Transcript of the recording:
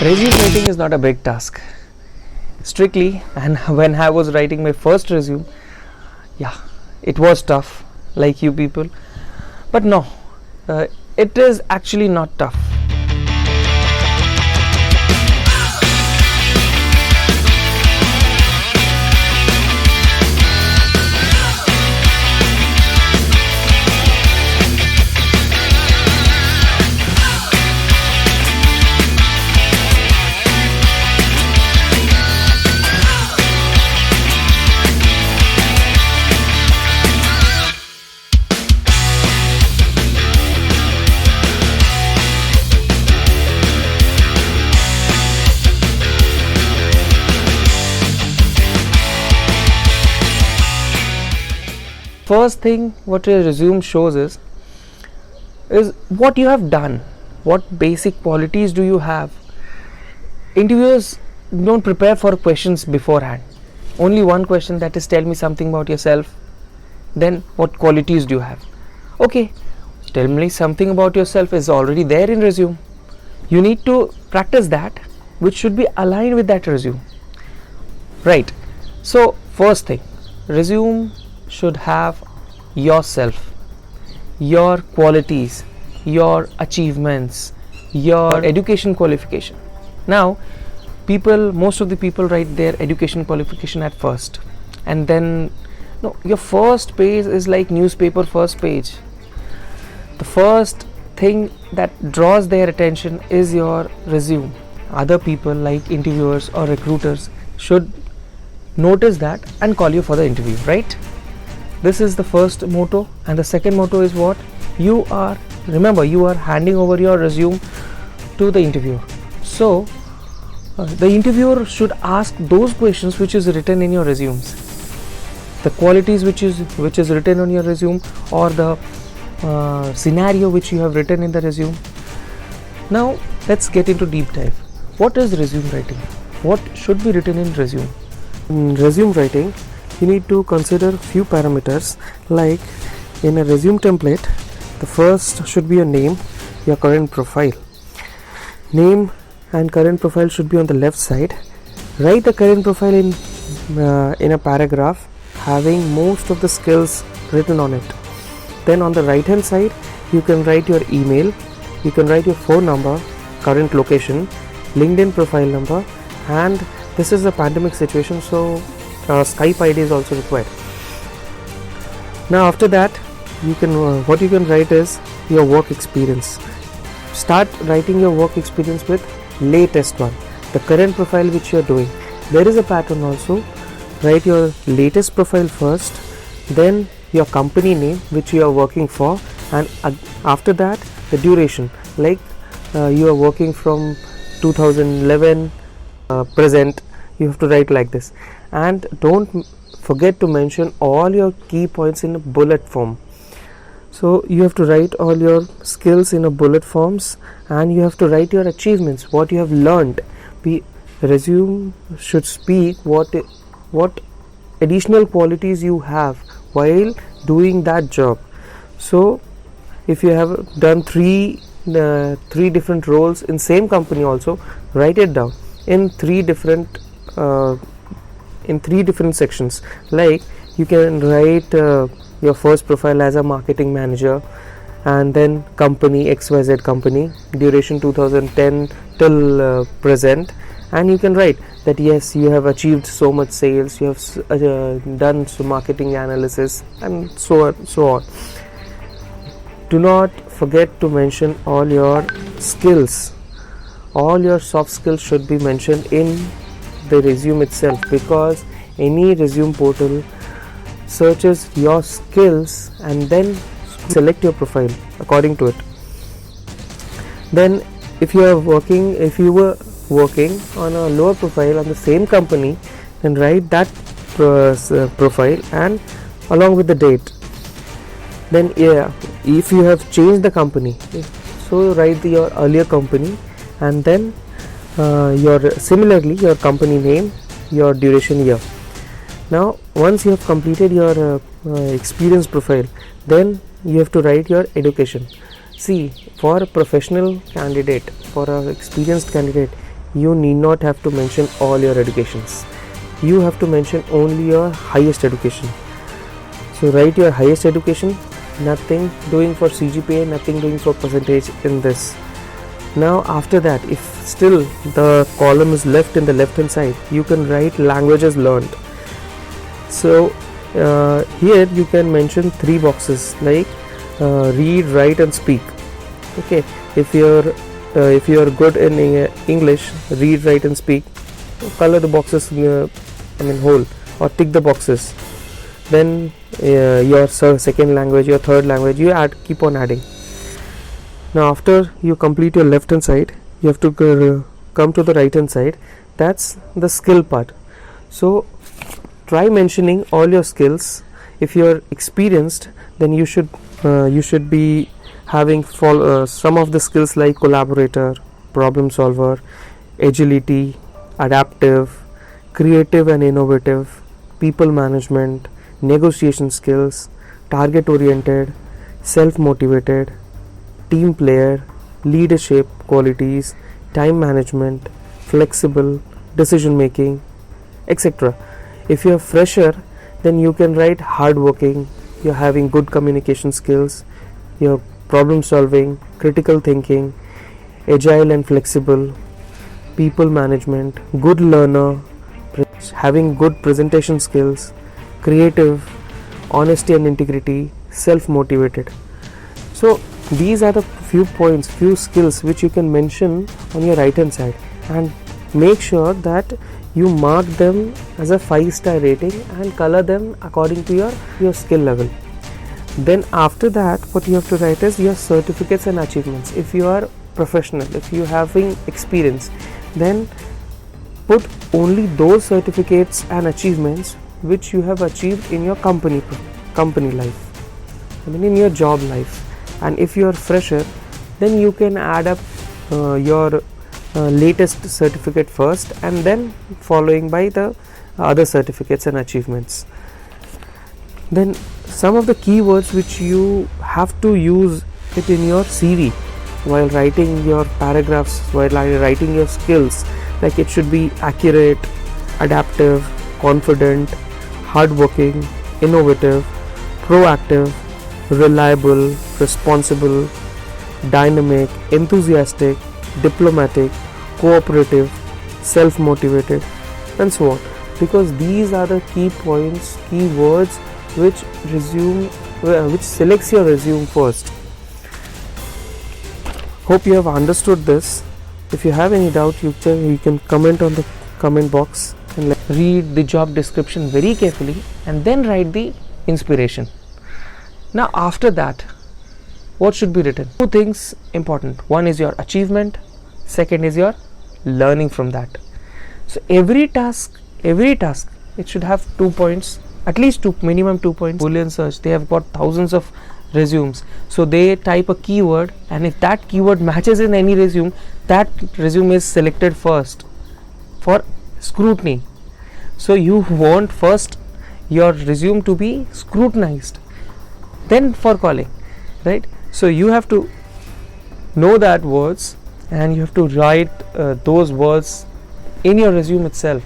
Resume writing is not a big task. Strictly, and when I was writing my first resume, yeah, it was tough, like you people. But no, it is actually not tough. First thing what your resume shows is what you have done, what basic qualities do you have. Interviewers don't prepare for questions beforehand. Only one question, that is, tell me something about yourself. Then what qualities do you have? Okay, tell me something about yourself is already there in resume. You need to practice that, which should be aligned with that resume, right? So first thing, resume should have yourself, your qualities, your achievements, your education qualification. Now most of the people write their education qualification at first, and then no, your first page is like newspaper first page. The first thing that draws their attention is your resume. Other people like interviewers or recruiters should notice that and call you for the interview, right? This is the first motto. And the second motto is what? Remember, you are handing over your resume to the interviewer. So the interviewer should ask those questions which is written in your resumes, the qualities which is written on your resume, or the scenario which you have written in the resume. Now let's get into deep dive. What is resume writing? What should be written in resume? In resume writing, you need to consider few parameters. Like in a resume template, the first should be your name, your current profile. Name and current profile should be on the left side. Write the current profile in a paragraph having most of the skills written on it. Then on the right hand side, you can write your email, you can write your phone number, current location, LinkedIn profile number, and this is a pandemic situation, so Skype ID is also required. Now after that, what you can write is your work experience. Start writing your work experience with latest one, the current profile which you are doing. There is a pattern also. Write your latest profile first, then your company name which you are working for, and after that the duration, like you are working from 2011 present, you have to write like this. And don't forget to mention all your key points in a bullet form. So you have to write all your skills in a bullet forms, and you have to write your achievements, what you have learned. The resume should speak what additional qualities you have while doing that job. So if you have done three different roles in same company, also write it down in three different sections. Like you can write your first profile as a marketing manager, and then company XYZ company, duration 2010 till present, and you can write that yes, you have achieved so much sales, you have done some marketing analysis, and so on. Do not forget to mention all your skills. All your soft skills should be mentioned in the resume itself, because any resume portal searches your skills and then select your profile according to it. Then if you were working on a lower profile on the same company, then write that profile and along with the date. Then if you have changed the company, so write your earlier company, and then similarly your company name, your duration year. Now once you have completed your experience profile, then you have to write your education. See, for a professional candidate, for an experienced candidate, you need not have to mention all your educations. You have to mention only your highest education. So write your highest education, nothing doing for CGPA, nothing doing for percentage in this. Now after that, if still the column is left in the left hand side, you can write languages learned. So here you can mention 3 boxes like read, write and speak. Okay, if you're good in English, read, write and speak, color the boxes whole, or tick the boxes. Then your second language, your third language, you keep on adding. Now after you complete your left hand side, you have to come to the right hand side. That's the skill part. So try mentioning all your skills. If you're experienced, then you should be having some of the skills like collaborator, problem solver, agility, adaptive, creative and innovative, people management, negotiation skills, target oriented, self motivated, team player, leadership qualities, time management, flexible, decision making, etc. If you're a fresher, then you can write hardworking, you're having good communication skills, you're problem solving, critical thinking, agile and flexible, people management, good learner, having good presentation skills, creative, honesty and integrity, self motivated. So these are the few points, few skills which you can mention on your right hand side, and make sure that you mark them as a 5-star rating and color them according to your skill level. Then after that, what you have to write is your certificates and achievements. If you are professional, if you are having experience, then put only those certificates and achievements which you have achieved in your company life, in your job life. And if you are fresher, then you can add up your latest certificate first, and then following by the other certificates and achievements. Then some of the keywords which you have to use it in your CV while writing your paragraphs, while writing your skills, like it should be accurate, adaptive, confident, hardworking, innovative, proactive, reliable, responsible, dynamic, enthusiastic, diplomatic, cooperative, self-motivated, and so on, because these are the key points, key words which selects your resume first. Hope you have understood this. If you have any doubt, you can comment on the comment box and read the job description very carefully and then write the inspiration. Now after that, what should be written? 2 things important. One is your achievement, second is your learning from that. So every task it should have 2 points, at least minimum 2 points. Boolean search, they have got thousands of resumes, so they type a keyword, and if that keyword matches in any resume, that resume is selected first for scrutiny. So you want first your resume to be scrutinized, then for calling, right? So you have to know that words, and you have to write those words in your resume itself.